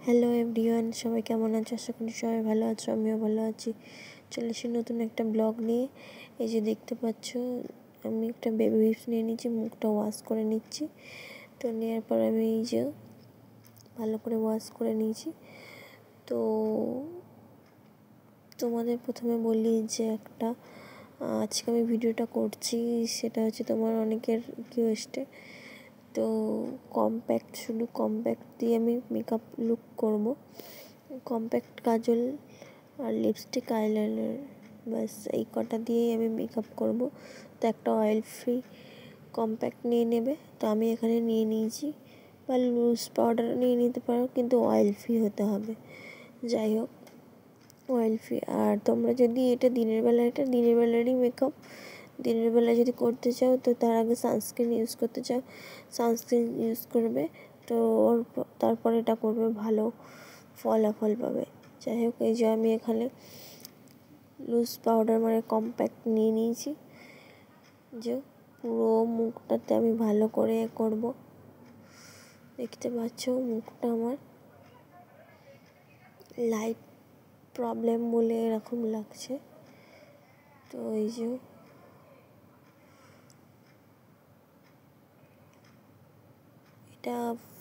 Hello everyone, সবাই কেমন আছো? আশা করি সবাই ভালো আছো, আমিও ভালো আছি। চলে এসে নতুন একটা ব্লগ নিয়ে। এই যে দেখতে পাচ্ছ, আমি একটা বেবি উইপস নিয়ে নিচ্ছি, মুখটা ওয়াশ করে নিচ্ছি। তো নেওয়ার পর আমি এই যে ভালো করে ওয়াশ করে নিয়েছি। তো তোমাদের প্রথমে বলি যে আজকে আমি ভিডিওটা করছি, সেটা হচ্ছে তোমার অনেকের রিকোয়েস্টে। তো শুধু কম্প্যাক্ট দিয়ে আমি মেকআপ লুক করব। কম্প্যাক্ট কাজল আর লিপস্টিক, আইলাইনার, ব্যাস এই কটা দিয়েই আমি মেকআপ করব। তো একটা অয়েল ফ্রি কম্প্যাক্ট নিয়ে নেবে। তো আমি এখানে নিয়ে নিয়েছি, বা লুজ পাউডার নিয়ে নিতে পারো, কিন্তু অয়েল ফ্রি হতে হবে। যাই হোক, অয়েল ফ্রি। আর তোমরা যদি এটা দিনের বেলারই মেকআপ, দিনের বেলা যদি করতে চাও, তো তার আগে সানস্ক্রিন ইউজ করতে চাও, সানস্ক্রিন ইউজ করবে। তো তারপর এটা করবে, ভালো ফলাফল পাবে। যাই হোক, এই যে আমি এখানে লুজ পাউডার মানে কম্প্যাক্ট নিয়ে নিয়েছি, যে পুরো মুখটাতে আমি ভালো করে করব। দেখতে পাচ্ছ মুখটা আমার লাইট প্রবলেম বলে এরকম লাগছে। তো এই যে এটা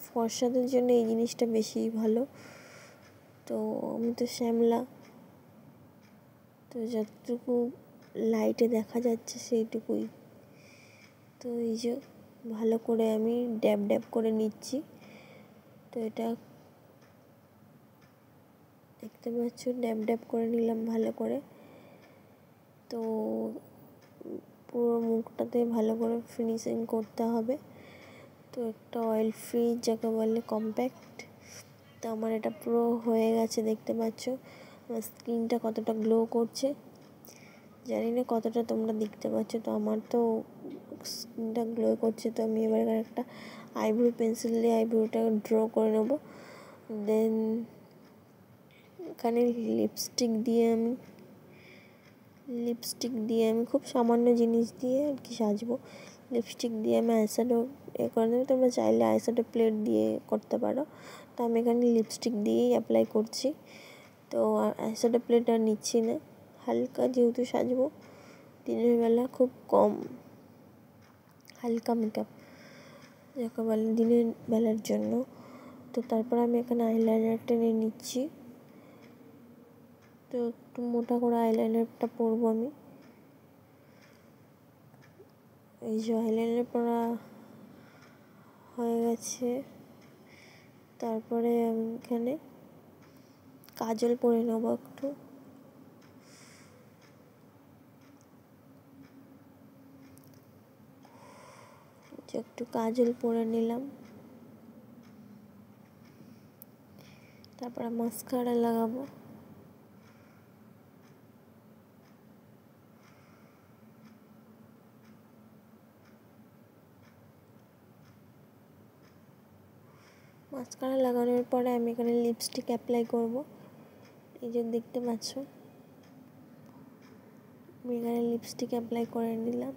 ফর্সাদের জন্য এই জিনিসটা বেশি ভালো। তো আমি তো শ্যামলা, তো যতটুকু লাইটে দেখা যাচ্ছে সেইটুকুই। তো এই যে ভালো করে আমি ড্যাব ড্যাব করে নিচ্ছি। তো এটা দেখতে পাচ্ছ, ড্যাব ড্যাব করে নিলাম ভালো করে। তো পুরো মুখটাতে ভালো করে ফিনিশিং করতে হবে। তো একটা অয়েল ফ্রি যাকে বলে কম্প্যাক্ট। তো আমার এটা পুরো হয়ে গেছে, দেখতে পাচ্ছ আমার স্কিনটা কতটা গ্লো করছে। জানি না কতটা তোমরা দেখতে পাচ্ছ। তো আমার তো স্কিনটা গ্লো করছে। তো আমি এবার একটা আইব্রো পেন্সিল দিয়ে আইব্রোটা ড্র করে নেবো। দেন এখানে লিপস্টিক দিয়ে আমি খুব সামান্য জিনিস দিয়ে আর কি সাজবো। লিপস্টিক দিয়ে আমি আইশ্যাডো করে দেবো। তোমরা চাইলে আইশ্যাডো প্লেট দিয়ে করতে পারো। তো আমি এখানে লিপস্টিক দিয়েই অ্যাপ্লাই করছি। তো আইশ্যাডো প্লেট আর নিচ্ছি না, হালকা যেহেতু সাজবো দিনের বেলা, খুব কম হালকা মেকআপ যাকে বলে দিনের বেলার জন্য। তো তারপর আমি এখানে আইলাইনারটা নিয়ে নিচ্ছি। তো একটু মোটা করে আইলাইনারটা পরবো আমি। এই যে আইলাইনার পরা হয়ে গেছে। তারপরে আমি এখানে কাজল পরে নেবো একটু কাজল পরে নিলাম। তারপরে মাস্কারা লাগাবো। মাস্কারা লাগানোর পরে আমি এখানে লিপস্টিক অ্যাপ্লাই করব। এই যে দেখতে পাচ্ছ, আমি এখানে লিপস্টিক অ্যাপ্লাই করে নিলাম।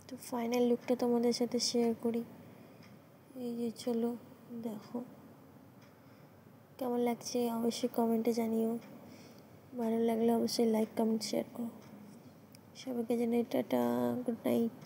তো ফাইনাল লুকটা তোমাদের সাথে শেয়ার করি। এই যে চলো দেখো কেমন লাগছে, অবশ্যই কমেন্টে জানিও। ভালো লাগলে অবশ্যই লাইক, কমেন্ট, শেয়ার করো। সবাইকে জানাই টাটা, গুড নাইট।